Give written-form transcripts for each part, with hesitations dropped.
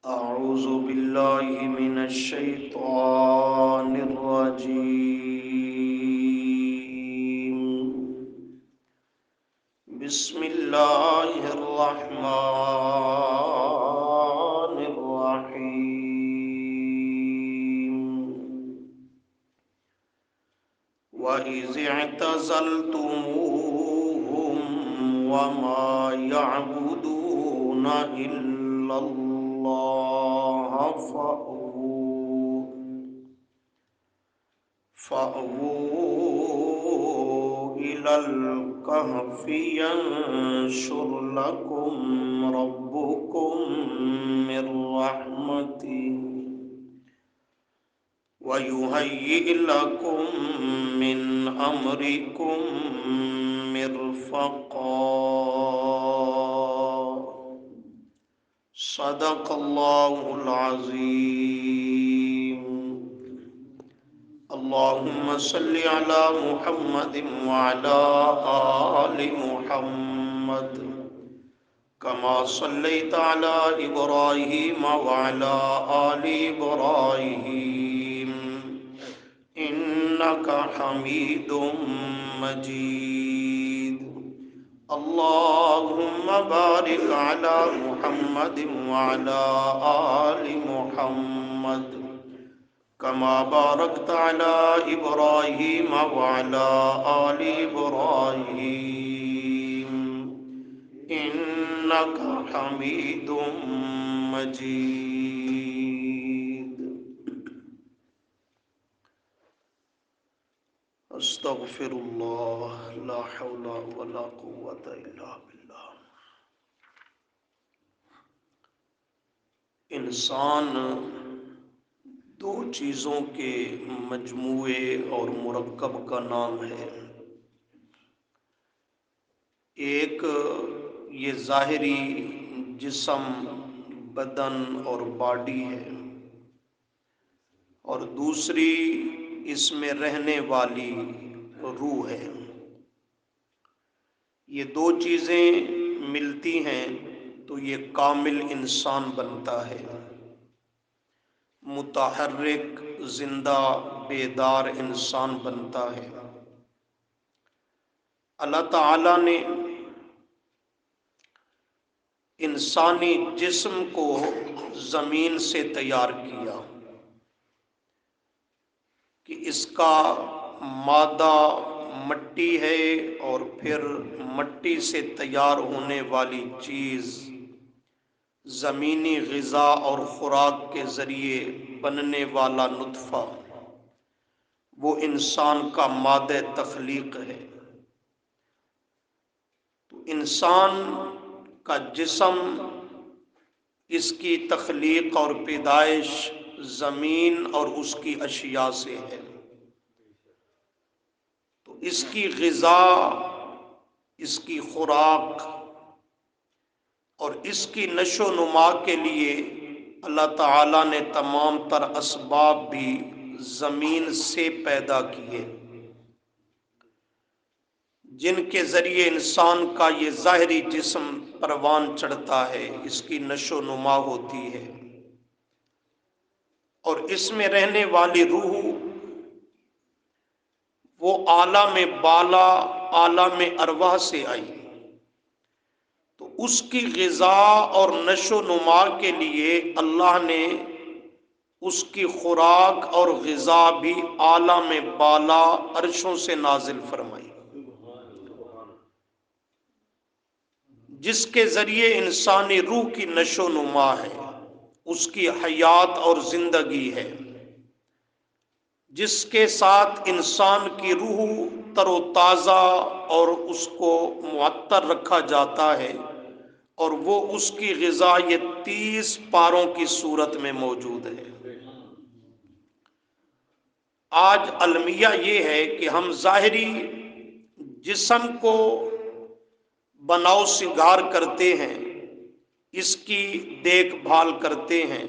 أعوذ بالله من الشيطان الرجيم. بسم الله الرحمن الرحيم. وإذ اعتزلتموهم وما يعبدون إلا الله فأووا إلى الكهف ينشر لكم ربكم من رحمته ويهيئ لكم من أمركم مرفقا. صدق الله العظيم. اللهم صل على محمد وعلى آل محمد كما صليت على إبراهيم وعلى آل إبراهيم إنك حميد مجيد. اللهم بارك على محمد وعلى آل محمد كما باركت على إبراهيم وعلى آل إبراهيم إنك حميد مجيد. استغفر الله لا حول ولا قوة إلا بالله. انسان دو چیزوں کے مجموعے اور مرکب کا نام ہے. ایک یہ ظاہری جسم، بدن اور باڈی ہے، اور دوسری اس میں رہنے والی روح ہے. یہ دو چیزیں ملتی ہیں تو یہ کامل انسان بنتا ہے، متحرک، زندہ، بیدار انسان بنتا ہے. اللہ تعالی نے انسانی جسم کو زمین سے تیار کیا کہ اس کا مادہ مٹی ہے، اور پھر مٹی سے تیار ہونے والی چیز زمینی غذا اور خوراک کے ذریعے بننے والا نطفہ، وہ انسان کا مادہ تخلیق ہے. تو انسان کا جسم، اس کی تخلیق اور پیدائش زمین اور اس کی اشیاء سے ہے. تو اس کی غذا، اس کی خوراک اور اس کی نشو و نما کے لیے اللہ تعالیٰ نے تمام تر اسباب بھی زمین سے پیدا کیے، جن کے ذریعے انسان کا یہ ظاہری جسم پروان چڑھتا ہے، اس کی نشو و نما ہوتی ہے، اور اس میں رہنے والی روح وہ عالم بالا، عالم ارواح سے آئی. تو اس کی غذا اور نشو و نما کے لیے اللہ نے اس کی خوراک اور غذا بھی عالم بالا عرشوں سے نازل فرمائی، جس کے ذریعے انسانی روح کی نشو و نما ہے، اس کی حیات اور زندگی ہے، جس کے ساتھ انسان کی روح تر و تازہ اور اس کو معطر رکھا جاتا ہے، اور وہ اس کی غذا یہ 30 پاروں کی صورت میں موجود ہے. آج المیہ یہ ہے کہ ہم ظاہری جسم کو بناؤ سنگار کرتے ہیں، اس کی دیکھ بھال کرتے ہیں،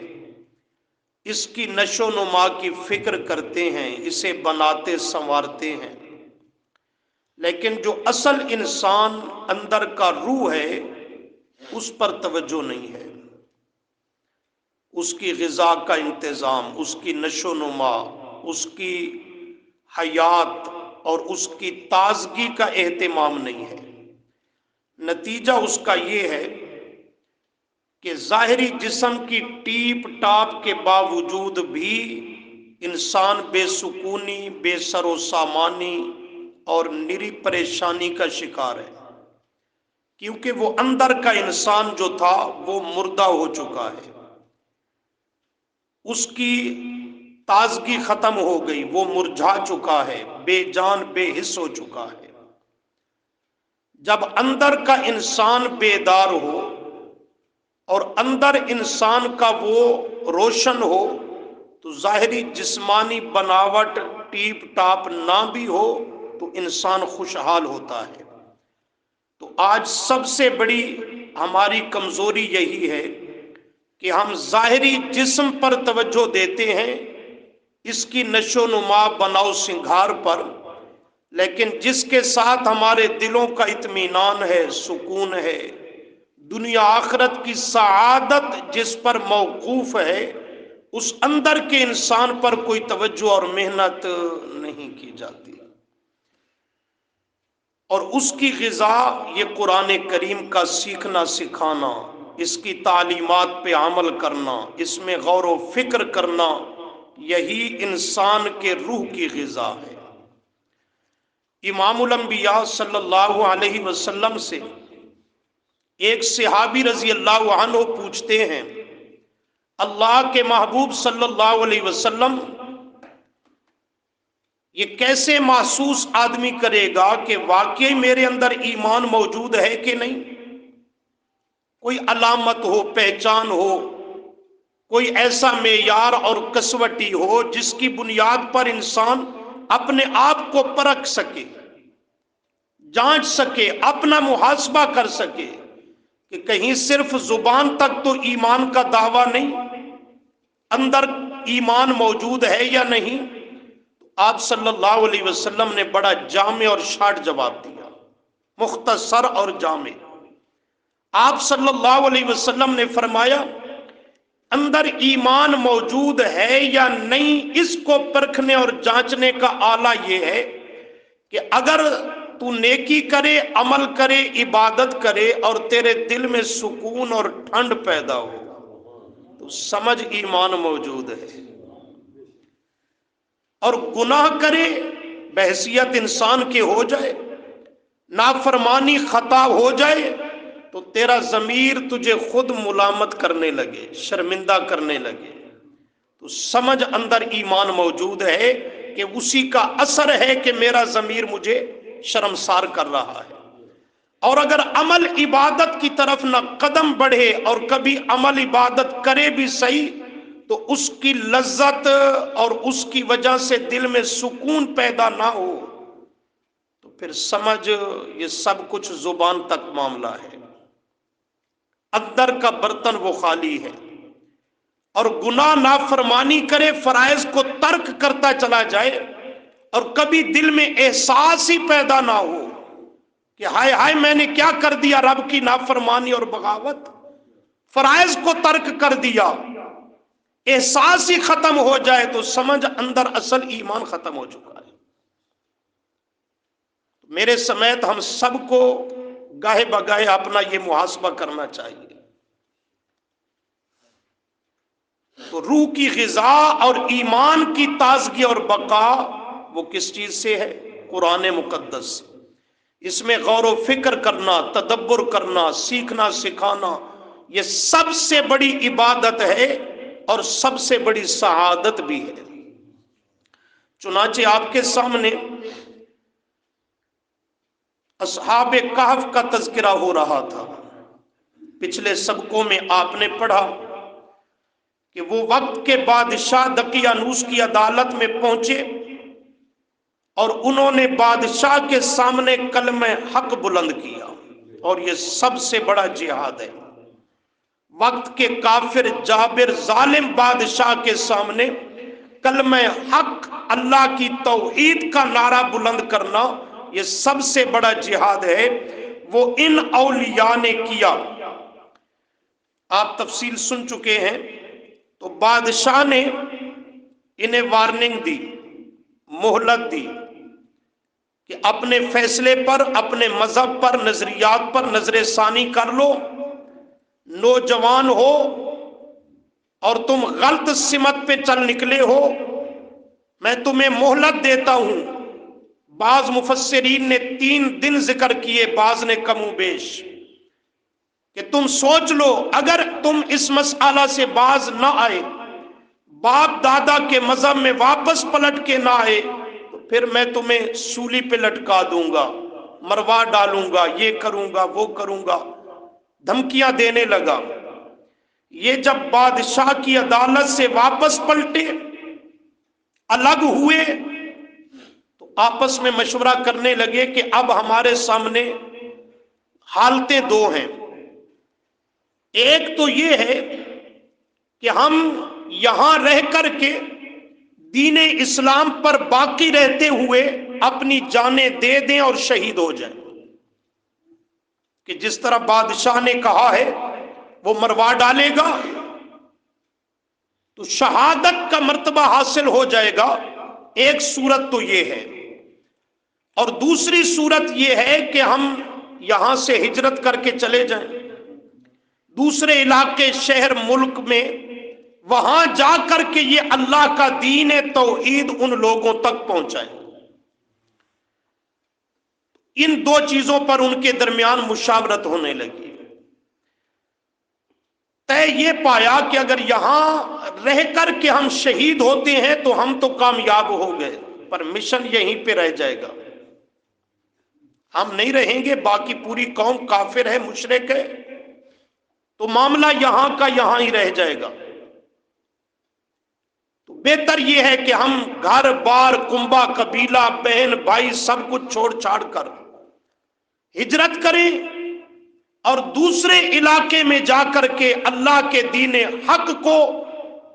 اس کی نشو و نما کی فکر کرتے ہیں، اسے بناتے سنوارتے ہیں، لیکن جو اصل انسان اندر کا روح ہے اس پر توجہ نہیں ہے. اس کی غذا کا انتظام، اس کی نشو و نما، اس کی حیات اور اس کی تازگی کا اہتمام نہیں ہے۔ نتیجہ اس کا یہ ہے کہ ظاہری جسم کی ٹیپ ٹاپ کے باوجود بھی انسان بے سکونی، بے سر و سامانی اور نری پریشانی کا شکار ہے، کیونکہ وہ اندر کا انسان جو تھا وہ مردہ ہو چکا ہے، اس کی تازگی ختم ہو گئی، وہ مرجھا چکا ہے، بے جان بے حس ہو چکا ہے۔ جب اندر کا انسان بیدار ہو اور اندر انسان کا وہ روشن ہو تو ظاہری جسمانی بناوٹ ٹیپ ٹاپ نہ بھی ہو تو انسان خوشحال ہوتا ہے۔ تو آج سب سے بڑی ہماری کمزوری یہی ہے کہ ہم ظاہری جسم پر توجہ دیتے ہیں، اس کی نشو نما بناؤ سنگھار پر، لیکن جس کے ساتھ ہمارے دلوں کا اطمینان ہے، سکون ہے، دنیا آخرت کی سعادت جس پر موقوف ہے، اس اندر کے انسان پر کوئی توجہ اور محنت نہیں کی جاتی۔ اور اس کی غذا یہ قرآن کریم کا سیکھنا سکھانا، اس کی تعلیمات پہ عمل کرنا، اس میں غور و فکر کرنا، یہی انسان کے روح کی غذا ہے۔ امام الانبیاء صلی اللہ علیہ وسلم سے ایک صحابی رضی اللہ عنہ پوچھتے ہیں، اللہ کے محبوب صلی اللہ علیہ وسلم، یہ کیسے محسوس آدمی کرے گا کہ واقعی میرے اندر ایمان موجود ہے کہ نہیں؟ کوئی علامت ہو، پہچان ہو، کوئی ایسا معیار اور کسوٹی ہو جس کی بنیاد پر انسان اپنے آپ کو پرکھ سکے، جانچ سکے، اپنا محاسبہ کر سکے کہ کہیں صرف زبان تک تو ایمان کا دعویٰ نہیں، اندر ایمان موجود ہے یا نہیں؟ آپ صلی اللہ علیہ وسلم نے بڑا جامع اور شارٹ جواب دیا، مختصر اور جامع۔ آپ صلی اللہ علیہ وسلم نے فرمایا، اندر ایمان موجود ہے یا نہیں، اس کو پرکھنے اور جانچنے کا آلہ یہ ہے کہ اگر تو نیکی کرے، عمل کرے، عبادت کرے اور تیرے دل میں سکون اور ٹھنڈ پیدا ہو تو سمجھ ایمان موجود ہے، اور گناہ کرے، بحیثیت انسان کے ہو جائے، نافرمانی خطا ہو جائے تو تیرا ضمیر تجھے خود ملامت کرنے لگے، شرمندہ کرنے لگے، تو سمجھ اندر ایمان موجود ہے کہ اسی کا اثر ہے کہ میرا ضمیر مجھے شرمسار کر رہا ہے۔ اور اگر عمل عبادت کی طرف نہ قدم بڑھے اور کبھی عمل عبادت کرے بھی صحیح تو اس کی لذت اور اس کی وجہ سے دل میں سکون پیدا نہ ہو تو پھر سمجھ یہ سب کچھ زبان تک معاملہ ہے، اندر کا برتن وہ خالی ہے۔ اور گناہ نافرمانی کرے، فرائض کو ترک کرتا چلا جائے اور کبھی دل میں احساس ہی پیدا نہ ہو کہ ہائے ہائے میں نے کیا کر دیا، رب کی نافرمانی اور بغاوت، فرائض کو ترک کر دیا، احساس ہی ختم ہو جائے تو سمجھ اندر اصل ایمان ختم ہو چکا ہے۔ میرے سمیت ہم سب کو گاہے بگاہے اپنا یہ محاسبہ کرنا چاہیے۔ تو روح کی غذا اور ایمان کی تازگی اور بقا وہ کس چیز سے ہے؟ قرآن مقدس سے۔ اس میں غور و فکر کرنا، تدبر کرنا، سیکھنا سکھانا، یہ سب سے بڑی عبادت ہے اور سب سے بڑی سعادت بھی ہے۔ چنانچہ آپ کے سامنے اصحاب کہف کا تذکرہ ہو رہا تھا۔ پچھلے سبقوں میں آپ نے پڑھا کہ وہ وقت کے بادشاہ دقیانوس کی عدالت میں پہنچے اور انہوں نے بادشاہ کے سامنے کلمہ حق بلند کیا، اور یہ سب سے بڑا جہاد ہے۔ وقت کے کافر، جابر، ظالم بادشاہ کے سامنے کلمہ حق، اللہ کی توحید کا نعرہ بلند کرنا، یہ سب سے بڑا جہاد ہے۔ وہ ان اولیاء نے کیا۔ آپ تفصیل سن چکے ہیں تو بادشاہ نے انہیں وارننگ دی، مہلت دی کہ اپنے فیصلے پر، اپنے مذہب پر، نظریات پر نظر ثانی کر لو، نوجوان ہو اور تم غلط سمت پہ چل نکلے ہو، میں تمہیں مہلت دیتا ہوں۔ بعض مفسرین نے 3 دن ذکر کیے، بعض نے کم و بیش، کہ تم سوچ لو، اگر تم اس مسئلہ سے باز نہ آئے، باپ دادا کے مذہب میں واپس پلٹ کے نہ آئے، تو پھر میں تمہیں سولی پہ لٹکا دوں گا، مروا ڈالوں گا، یہ کروں گا، وہ کروں گا، دھمکیاں دینے لگا۔ یہ جب بادشاہ کی عدالت سے واپس پلٹے، الگ ہوئے، تو آپس میں مشورہ کرنے لگے کہ اب ہمارے سامنے حالتیں 2 ہیں۔ ایک تو یہ ہے کہ ہم یہاں رہ کر کے دین اسلام پر باقی رہتے ہوئے اپنی جانیں دے دیں اور شہید ہو جائیں، کہ جس طرح بادشاہ نے کہا ہے وہ مروا ڈالے گا تو شہادت کا مرتبہ حاصل ہو جائے گا۔ ایک صورت تو یہ ہے، اور دوسری صورت یہ ہے کہ ہم یہاں سے ہجرت کر کے چلے جائیں دوسرے علاقے، شہر، ملک میں، وہاں جا کر کے یہ اللہ کا دین توحید ان لوگوں تک پہنچائیں۔ ان 2 چیزوں پر ان کے درمیان مشاورت ہونے لگی۔ طے یہ پایا کہ اگر یہاں رہ کر کے ہم شہید ہوتے ہیں تو ہم تو کامیاب ہو گئے، پر مشن یہیں پہ رہ جائے گا، ہم نہیں رہیں گے، باقی پوری قوم کافر ہے، مشرک ہے، تو معاملہ یہاں کا یہاں ہی رہ جائے گا۔ تو بہتر یہ ہے کہ ہم گھر بار، کنبہ، قبیلہ، بہن بھائی سب کچھ چھوڑ چھاڑ کر ہجرت کریں اور دوسرے علاقے میں جا کر کے اللہ کے دین حق کو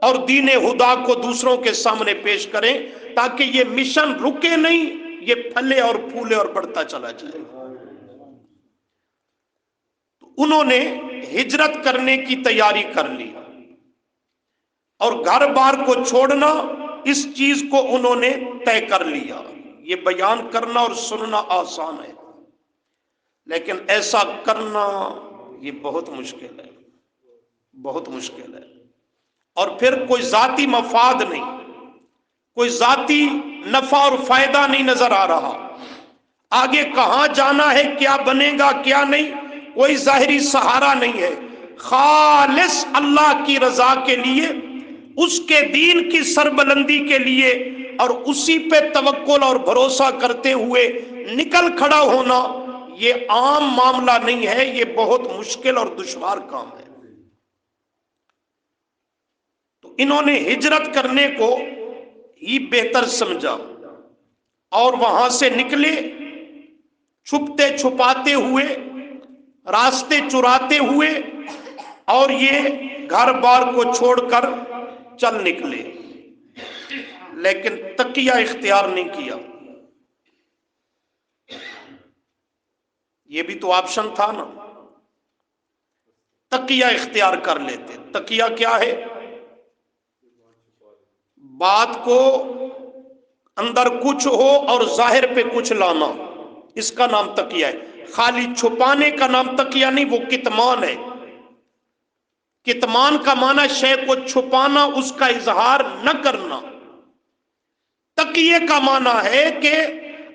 اور دین ہدا کو دوسروں کے سامنے پیش کریں، تاکہ یہ مشن رکے نہیں، یہ پھلے اور پھولے اور بڑھتا چلا جائے۔ تو انہوں نے ہجرت کرنے کی تیاری کر لی، اور گھر بار کو چھوڑنا، اس چیز کو انہوں نے طے کر لیا۔ یہ بیان کرنا اور سننا آسان ہے، لیکن ایسا کرنا یہ بہت مشکل ہے، بہت مشکل ہے۔ اور پھر کوئی ذاتی مفاد نہیں، کوئی ذاتی نفع اور فائدہ نہیں نظر آ رہا، آگے کہاں جانا ہے، کیا بنے گا کیا نہیں، کوئی ظاہری سہارا نہیں ہے، خالص اللہ کی رضا کے لیے، اس کے دین کی سربلندی کے لیے، اور اسی پہ توکل اور بھروسہ کرتے ہوئے نکل کھڑا ہونا، یہ عام معاملہ نہیں ہے، یہ بہت مشکل اور دشوار کام ہے۔ تو انہوں نے ہجرت کرنے کو ہی بہتر سمجھا، اور وہاں سے نکلے، چھپتے چھپاتے ہوئے، راستے چراتے ہوئے، اور یہ گھر بار کو چھوڑ کر چل نکلے، لیکن تقیہ اختیار نہیں کیا۔ یہ بھی تو آپشن تھا نا، تقیہ اختیار کر لیتے۔ تقیہ کیا ہے؟ بات کو اندر کچھ ہو اور ظاہر پہ کچھ لانا، اس کا نام تقیہ ہے۔ خالی چھپانے کا نام تقیہ نہیں، وہ کتمان ہے۔ کتمان کا معنی شے کو چھپانا، اس کا اظہار نہ کرنا۔ تقیے کا معنی ہے کہ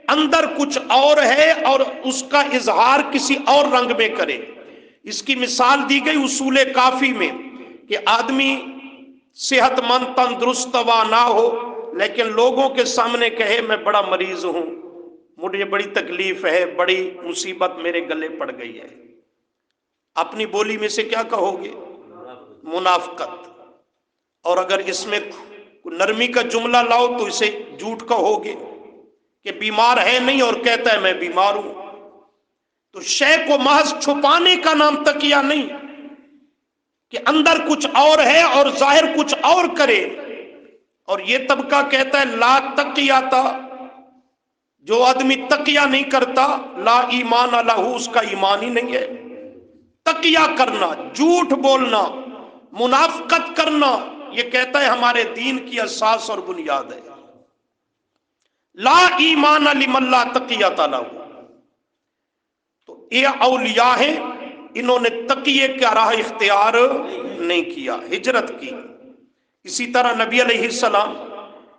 اندر کچھ اور ہے اور اس کا اظہار کسی اور رنگ میں کرے۔ اس کی مثال دی گئی اصول کافی میں کہ آدمی صحت مند، تندرست، توانا ہو، لیکن لوگوں کے سامنے کہے میں بڑا مریض ہوں، مجھے بڑی تکلیف ہے، بڑی مصیبت میرے گلے پڑ گئی ہے، اپنی بولی میں سے کیا کہو گے؟ منافقت۔ اور اگر اس میں نرمی کا جملہ لاؤ تو اسے جھوٹ کہو گے کہ بیمار ہے نہیں اور کہتا ہے میں بیمار ہوں۔ تو شے کو محض چھپانے کا نام تقیہ نہیں، کہ اندر کچھ اور ہے اور ظاہر کچھ اور کرے۔ اور یہ طبقہ کہتا ہے لا تقیہ، جو آدمی تقیہ نہیں کرتا لا ایمان لہ، اس کا ایمان ہی نہیں ہے۔ تقیہ کرنا، جھوٹ بولنا، منافقت کرنا، یہ کہتا ہے ہمارے دین کی اساس اور بنیاد ہے۔ لا ایمان لمن لا تقیۃ لہ، تو یہ اولیاء ہیں، انہوں نے تقیے کا راہ اختیار نہیں کیا، ہجرت کی۔ اسی طرح نبی علیہ السلام،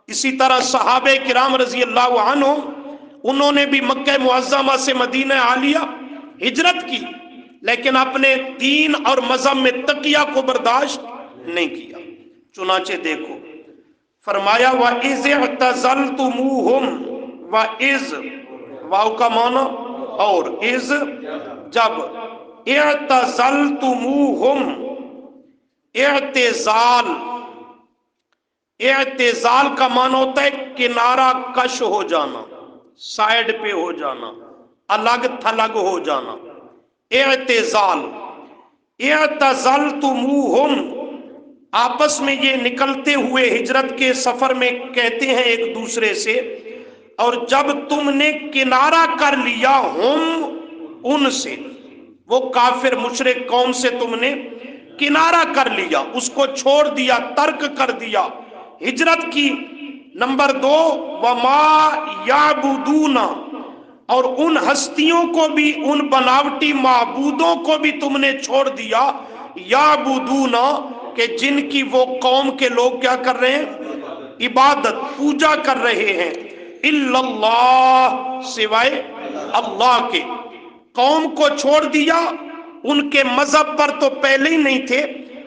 اسی طرح صحابہ کرام رضی اللہ عنہ، انہوں نے بھی مکہ معظمہ سے مدینہ عالیہ ہجرت کی، لیکن اپنے دین اور مذہب میں تقیہ کو برداشت نہیں کیا۔ چنانچہ دیکھو فرمایا وَإِذِ اعْتَزَلْتُمُوهُمْ وَإِذ، واو کا معنی اور اذ، جب اعتزلتموہم، اعتزال کا معنی ہوتا ہے کنارہ کش ہو جانا، سائیڈ پہ ہو جانا، الگ تھلگ ہو جانا، اعتزال۔ اعتزلتموہم، آپس میں یہ نکلتے ہوئے ہجرت کے سفر میں کہتے ہیں ایک دوسرے سے، اور جب تم نے کنارہ کر لیا ہم ان سے، وہ کافر مشرک قوم سے تم نے کنارہ کر لیا، اس کو چھوڑ دیا، ترک کر دیا، ہجرت کی۔ نمبر 2 وَمَا يَعْبُدُونَ، اور ان ہستیوں کو بھی، ان بناوٹی معبودوں کو بھی تم نے چھوڑ دیا، یعبدون، کہ جن کی وہ قوم کے لوگ کیا کر رہے ہیں؟ عبادت، پوجا کر رہے ہیں، الا اللہ، سوائے اللہ کے۔ قوم کو چھوڑ دیا، ان کے مذہب پر تو پہلے ہی نہیں تھے،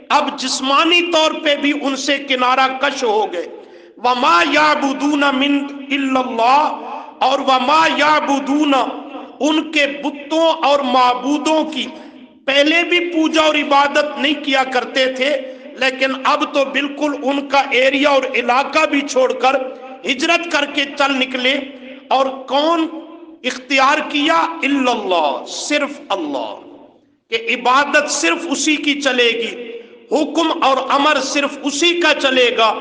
اب جسمانی طور پہ بھی ان سے کنارہ کش ہو گئے۔ وما یعبدون من الا اللہ، اور وما یعبدون، ان کے بتوں اور معبودوں کی پہلے بھی پوجا اور عبادت نہیں کیا کرتے تھے، لیکن اب تو بالکل ان کا ایریا اور علاقہ بھی چھوڑ کر ہجرت کر کے چل نکلے، اور کون اختیار کیا؟ الا اللہ، صرف اللہ، کہ عبادت صرف اسی کی چلے گی، حکم اور امر صرف اسی کا چلے گا،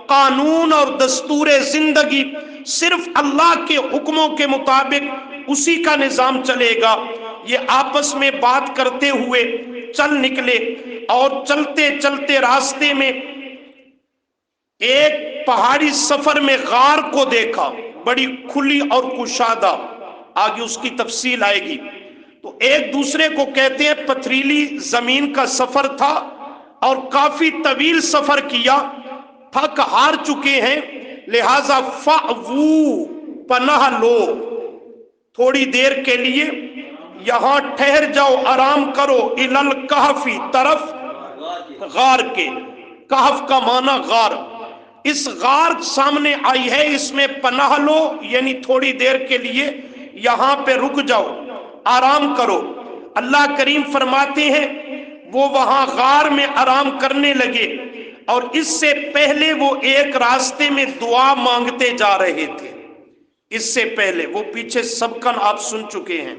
قانون اور دستور زندگی صرف اللہ کے حکموں کے مطابق اسی کا نظام چلے گا۔ یہ آپس میں بات کرتے ہوئے چل نکلے، اور چلتے چلتے راستے میں ایک پہاڑی سفر میں غار کو دیکھا، بڑی کھلی اور کشادہ، آگے اس کی تفصیل آئے گی۔ تو ایک دوسرے کو کہتے ہیں پتھریلی زمین کا سفر تھا، اور کافی طویل سفر کیا، تھک ہار چکے ہیں، لہذا فَأْوُوا، پناہ لو، تھوڑی دیر کے لیے یہاں ٹھہر جاؤ، آرام کرو، اِلَى الْكَهْفِ، طرف غار کے، کہف کا معنی غار، اس غار سامنے آئی ہے، اس میں پناہ لو، یعنی تھوڑی دیر کے لیے یہاں پہ رک جاؤ، آرام کرو۔ اللہ کریم فرماتے ہیں وہ وہاں غار میں آرام کرنے لگے، اور اس سے پہلے وہ ایک راستے میں دعا مانگتے جا رہے تھے۔ اس سے پہلے وہ پیچھے سبقن آپ سن چکے ہیں،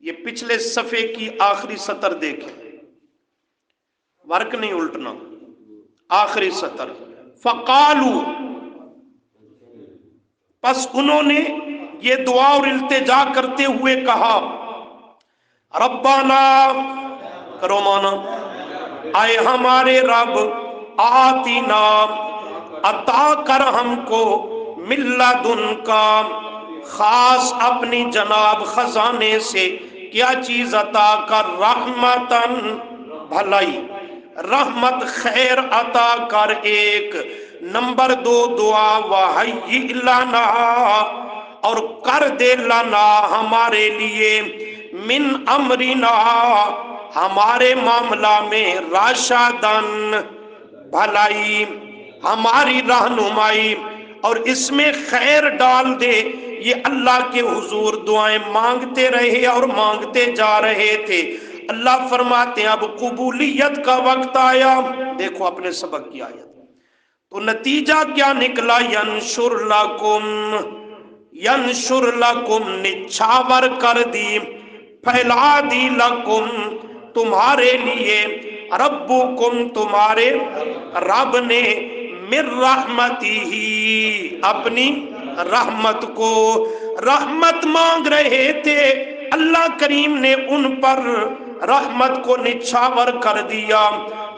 یہ پچھلے صفحے کی آخری سطر دیکھیں، ورق نہیں الٹنا، آخری سطر۔ فقالو، پس انہوں نے یہ دعا اور التجا کرتے ہوئے کہا، ربنا، کرو مانا، اے ہمارے رب، آتینا، عطا کر ہم کو، من لدن کا، خاص اپنی جناب خزانے سے، کیا چیز عطا کر؟ رحمتن، بھلائی، رحمت خیر عطا کر ایک۔ نمبر 2 دعا وَحَيِّئْ لَنَا، اور کر دے لنا ہمارے لیے، من امرنا، ہمارے معاملہ میں، راشدن، بھلائی، ہماری رہنمائی، اور اس میں خیر ڈال دے۔ یہ اللہ کے حضور دعائیں مانگتے رہے اور مانگتے جا رہے تھے۔ اللہ فرماتے ہیں اب قبولیت کا وقت آیا، دیکھو اپنے سبق کی آیت، تو نتیجہ کیا نکلا؟ ینشر لکم، ینشر لکم، نچھاور کر دی، پھیلا دی، لکم، تمہارے لیے، ربکم، تمہارے رب نے، من رحمتی ہی، اپنی رحمت کو۔ رحمت مانگ رہے تھے، اللہ کریم نے ان پر رحمت کو نچھاور کر دیا۔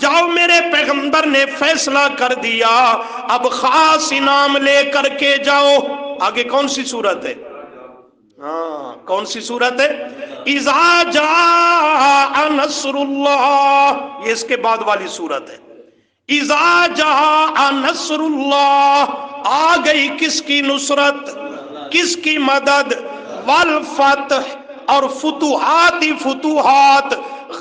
جاؤ میرے پیغمبر نے فیصلہ کر دیا، اب خاص انعام لے کر کے جاؤ۔ آگے کون سی صورت ہے؟ ہاں کون سی صورت ہے؟ اذا جاء نصر اللہ، یہ اس کے بعد والی صورت ہے۔ اذا جاء نصر اللہ، آ گئی کس کی نصرت، کس کی مدد، والفتح، اور فتوحات ہی فتوحات،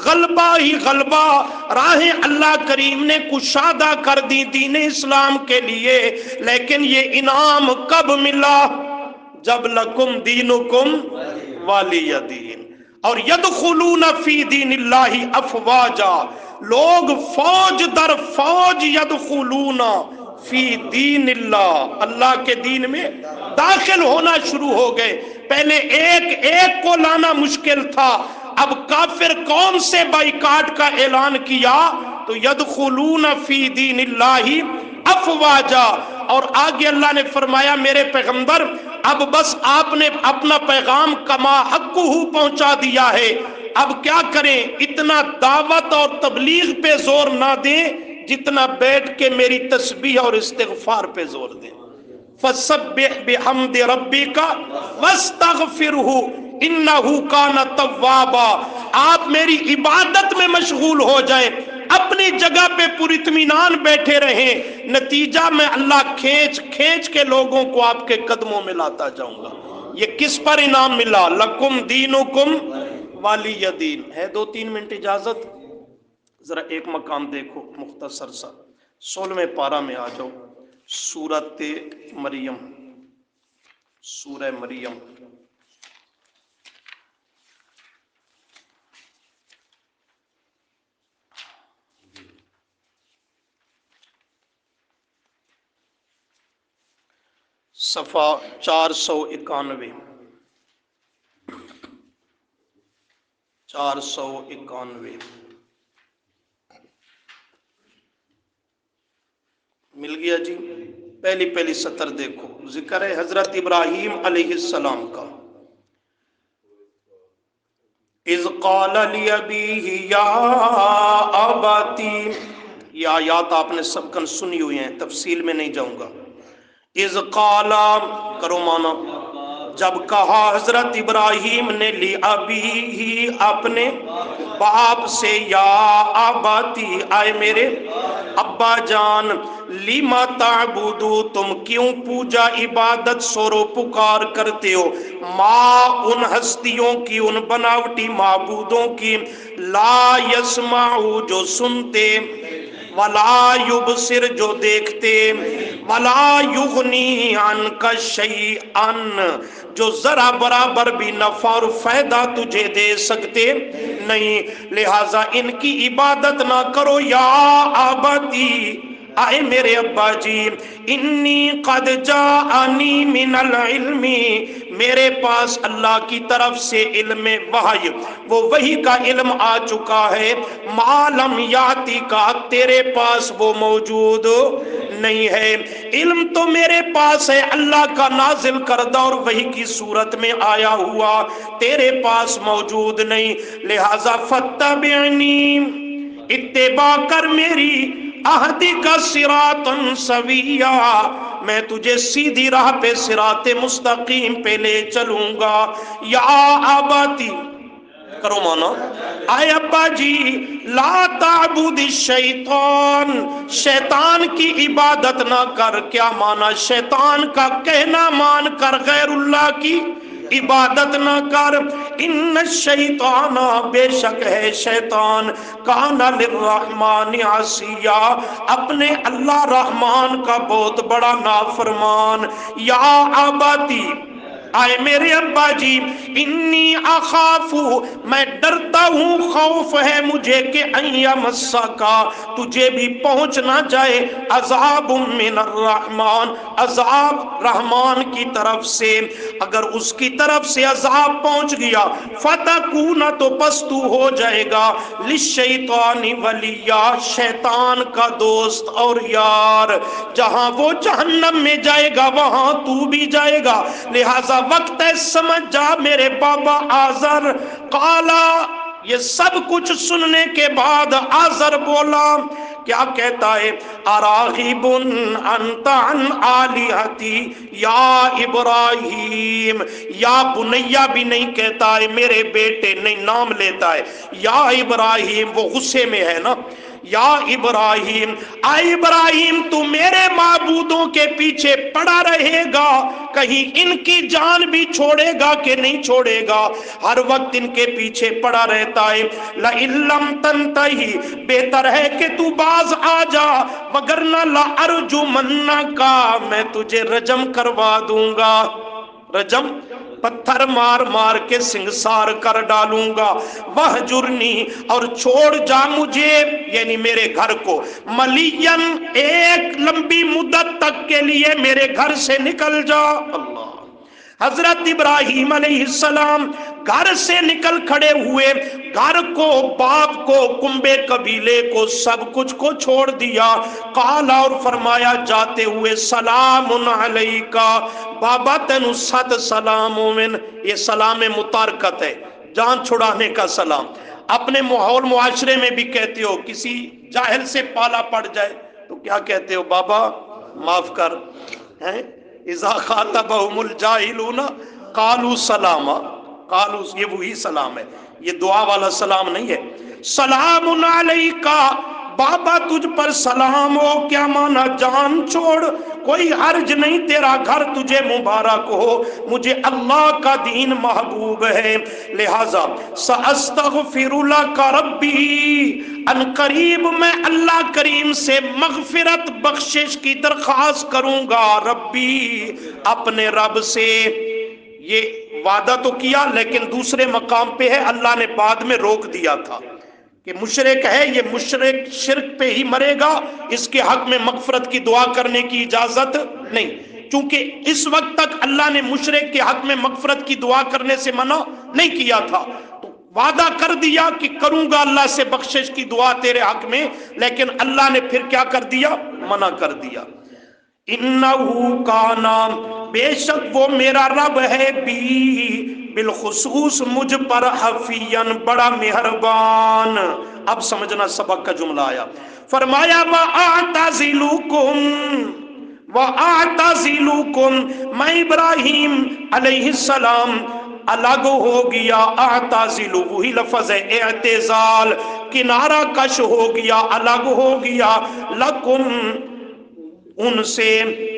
غلبہ ہی غلبہ، راہیں اللہ کریم نے کشادہ کر دی دین اسلام کے لیے۔ لیکن یہ انعام کب ملا؟ جب لکم دینکم والی دین، اور یدخلون فی دین اللہ افواجا، لوگ فوج در فوج یدخلون فی دین اللہ، اللہ کے دین میں داخل ہونا شروع ہو گئے۔ پہلے ایک ایک کو لانا مشکل تھا، اب کافر قوم سے بائیکاٹ کا اعلان کیا تو یدخلون فی دین اللہ افواجا۔ اور آگے اللہ نے فرمایا میرے پیغمبر اب بس آپ نے اپنا پیغام کما حقہ پہنچا دیا ہے، اب کیا کریں؟ اتنا دعوت اور تبلیغ پہ زور نہ دیں جتنا بیٹھ کے میری تسبیح اور استغفار پہ زور دیں۔ فَسَبِّحْ بِحَمْدِ رَبِّكَ وَاسْتَغْفِرْهُ إِنَّهُ كَانَ تَوَّابًا۔ آپ میری عبادت میں مشغول ہو جائیں، اپنی جگہ پہ پر اطمینان بیٹھے رہیں، نتیجہ میں اللہ کھینچ کھینچ کے لوگوں کو آپ کے قدموں میں لاتا جاؤں گا۔ یہ کس پر انعام ملا؟ لکم دینکم والی دین۔ ہے 2-3 منٹ اجازت؟ ذرا ایک مقام دیکھو مختصر سا، 16ویں پارہ میں آ جاؤ، سورۃ مریم، سورہ مریم، صفحہ 491، 491 مل گیا جی؟ پہلی سطر دیکھو، ذکر ہے حضرت ابراہیم علیہ السلام کا۔ اذ قال لأبیہ یا اباتی، یہ آیات آپ نے سبقاً سنی ہوئی ہیں، تفصیل میں نہیں جاؤں گا۔ اذ قال، کرو مانا، جب کہا حضرت ابراہیم نے لأبیہ اپنے باپ سے، یا اباتی آئے میرے ابا جان، لما تعبدو تم کیوں پوجا عبادت سورو پکار کرتے ہو، ما ان ہستیوں کی، ان بناوٹی معبودوں کی، لا یسمعو جو سنتے، ولا یبصر جو دیکھتے، ولا یغنی عنک شیئا جو ذرا برابر بھی نفع اور فائدہ تجھے دے سکتے نہیں، لہٰذا ان کی عبادت نہ کرو۔ یا آباتی آئے میرے ابا جی، انی قد جاءنی من العلم، میرے پاس اللہ کی طرف سے علم وحی، وہ وحی کا علم آ چکا ہے، ما لم یاتی کا، تیرے پاس وہ موجود نہیں ہے۔ علم تو میرے پاس ہے اللہ کا نازل کردہ اور وحی کی صورت میں آیا ہوا، تیرے پاس موجود نہیں، لہذا فتبعنی، اتباع کر میری، اہدی کا صراطا سویا، میں تجھے سیدھی راہ پہ صراط مستقیم پہ لے چلوں گا۔ یا آباتی، کرو مانا، آئے ابا جی، لا تعبد الشیطان، شیطان کی عبادت نہ کر۔ کیا مانا؟ شیطان کا کہنا مان کر غیر اللہ کی عبادت نہ کر۔ ان الشیطان، بے شک ہے شیطان، کان للرحمن عصیا، اپنے اللہ رحمان کا بہت بڑا نافرمان۔ یا آباتی، آئے میرے ابا جی، انی اخاف، میں ڈرتا ہوں، خوف ہے مجھے کہ ان یمسکا، تجھے بھی پہنچ نہ جائے، عذاب من الرحمن، عذاب رحمان کی طرف سے، اگر اس کی طرف سے عذاب پہنچ گیا، فتکون، تو پس تو ہو جائے گا، للشیطان ولیا، شیطان کا دوست اور یار، جہاں وہ جہنم میں جائے گا وہاں تو بھی جائے گا، لہذا وقت ہے سمجھ جا میرے بابا آزر۔ قالا، یہ سب کچھ سننے کے بعد آزر بولا، کیا کہتا ہے؟ اراغب انت عن آلہتی یا ابراہیم، یا بنیا بھی نہیں کہتا ہے، میرے بیٹے نہیں، نام لیتا ہے یا ابراہیم، وہ غصے میں ہے نا، یا ابراہیم، اے ابراہیم تو میرے معبودوں کے پیچھے پڑا رہے گا، کہیں ان کی جان بھی چھوڑے گا کہ نہیں چھوڑے گا؟ ہر وقت ان کے پیچھے پڑا رہتا ہے۔ لئن لم تنتہی، بہتر ہے کہ تو باز آ جا، وگرنہ لأرجمنک، میں تجھے رجم کروا دوں گا۔ رجم، پتھر مار مار کے سنگسار کر ڈالوں گا۔ وہجرنی، اور چھوڑ جا مجھے یعنی میرے گھر کو، ملین، ایک لمبی مدت تک کے لیے میرے گھر سے نکل جا۔ اللہ، حضرت ابراہیم علیہ السلام گھر سے نکل کھڑے ہوئے، گھر کو، باپ کو، کنبے قبیلے کو، سب کچھ کو چھوڑ دیا۔ قال، اور فرمایا جاتے ہوئے، سلام علیکا، بابا تینو صد سلام مومن۔ یہ سلام متارکت ہے، جان چھڑانے کا سلام۔ اپنے ماحول معاشرے میں بھی کہتے ہو، کسی جاہل سے پالا پڑ جائے تو کیا کہتے ہو؟ بابا معاف کر، ہیں؟ اذا خاطبہم الجاہلون قالوا سلاما، قالوا، یہ وہی سلام ہے، یہ دعا والا سلام نہیں ہے۔ سلام علیکا، بابا تجھ پر سلام ہو، کیا مانا؟ جان چھوڑ، کوئی حرج نہیں، تیرا گھر تجھے مبارک ہو، مجھے اللہ کا دین محبوب ہے، لہذا سأستغفر لک ربی، ان قریب میں اللہ کریم سے مغفرت، بخشش کی درخواست کروں گا، ربی، اپنے رب سے۔ یہ وعدہ تو کیا لیکن دوسرے مقام پہ ہے، اللہ نے بعد میں روک دیا تھا کہ مشرک ہے، یہ مشرک شرک پہ ہی مرے گا، اس کے حق میں مغفرت کی دعا کرنے کی اجازت نہیں، چونکہ اس وقت تک اللہ نے مشرک کے حق میں مغفرت کی دعا کرنے سے منع نہیں کیا تھا، تو وعدہ کر دیا کہ کروں گا اللہ سے بخشش کی دعا تیرے حق میں، لیکن اللہ نے پھر کیا کر دیا؟ منع کر دیا۔ انہو کانا، بے شک وہ میرا رب ہے، بھی بالخصوص مجھ پر، حفیظ، بڑا مہربان۔ اب سمجھنا سبق کا جملہ آیا، فرمایا وَأَعْتَزِلُكُمْ، میں ابراہیم علیہ السلام الگ ہو گیا، اعتزل وہی لفظ ہے اعتزال، کنارہ کش ہو گیا، الگ ہو گیا، لکم، ان سے،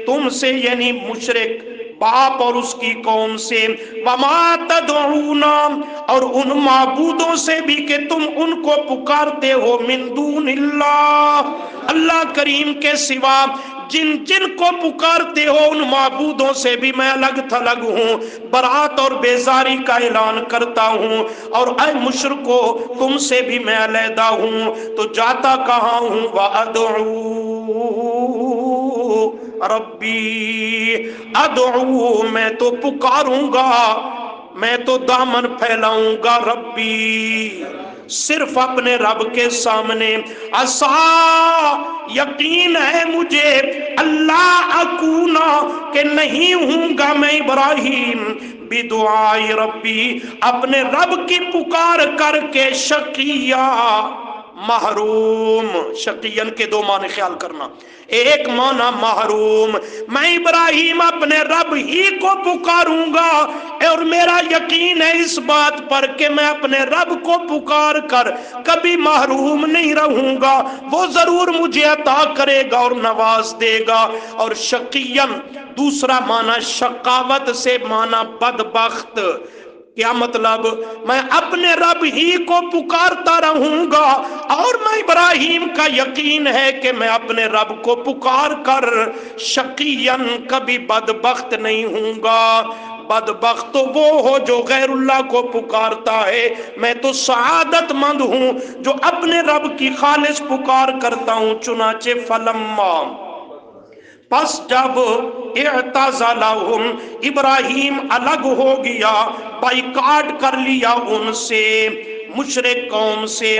تم سے یعنی مشرک باپ اور اس کی قوم سے، وما تدعون، اور ان معبودوں سے بھی کہ تم ان کو پکارتے ہو، من دون اللہ، اللہ کریم کے سوا، جن جن کو پکارتے ہو ان معبودوں سے بھی میں الگ تھلگ ہوں، برات اور بیزاری کا اعلان کرتا ہوں، اور اے مشرکو تم سے بھی میں علیحدہ ہوں، تو جاتا کہاں ہوں؟ وَأَدْعُو ربی، ادعو، میں تو پکاروں گا، میں تو دامن پھیلاؤں گا، ربی، صرف اپنے رب کے سامنے، عسا، یقین ہے مجھے، اللہ اکونا، کہ نہیں ہوں گا میں ابراہیم، بدعائی ربی، اپنے رب کی پکار کر کے، شقیہ، محروم۔ شقین کے دو معنی خیال کرنا، ایک معنی محروم، میں ابراہیم اپنے رب ہی کو پکاروں گا، اور میرا یقین ہے اس بات پر کہ میں اپنے رب کو پکار کر کبھی محروم نہیں رہوں گا، وہ ضرور مجھے عطا کرے گا اور نواز دے گا۔ اور شقین دوسرا معنی شقاوت سے معنی بدبخت، کیا مطلب؟ میں اپنے رب ہی کو پکارتا رہوں گا، اور میں ابراہیم کا یقین ہے کہ میں اپنے رب کو پکار کر شقین کبھی بدبخت نہیں ہوں گا۔ بدبخت تو وہ ہو جو غیر اللہ کو پکارتا ہے، میں تو سعادت مند ہوں جو اپنے رب کی خالص پکار کرتا ہوں۔ چنانچہ فلما، پس جب اعتزلہم، ابراہیم الگ ہو گیا، بائیکاٹ کر لیا ان سے، مشرک قوم سے،